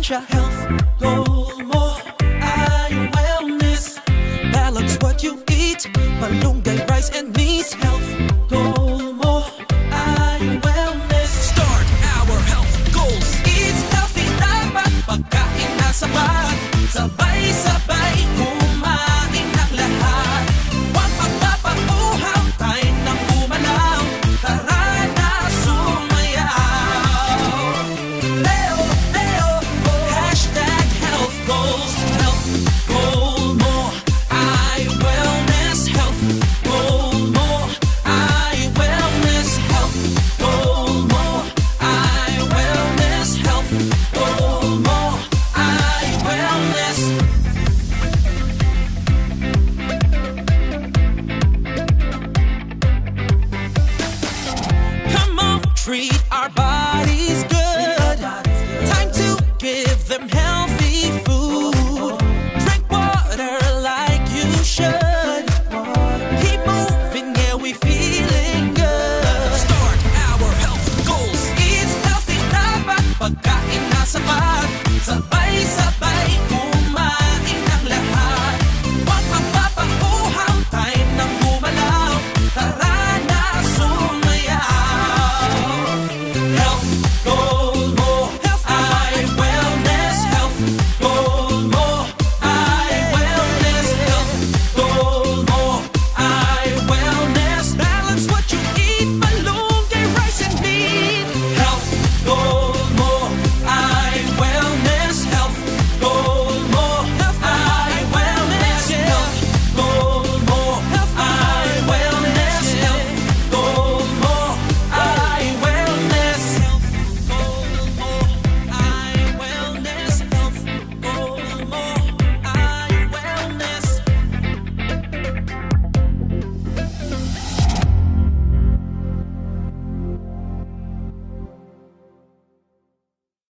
siya. Health goal mo ay wellness. Balance what you eat, malunggay, rice and meat. Health goal mo ay wellness. Start our health goals. Eat healthy, dapat pagkain na sapat. Sabay-sabay kumain ng lahat. Huwag magpapauhaw, tayo nang gumalaw. Tara na sumayaw. Leo, Leo, hashtag health goals. Health goal mo ay wellness. Health goal mo ay wellness. Health goal mo ay wellness. Health goal mo ay wellness. Come on, treat our body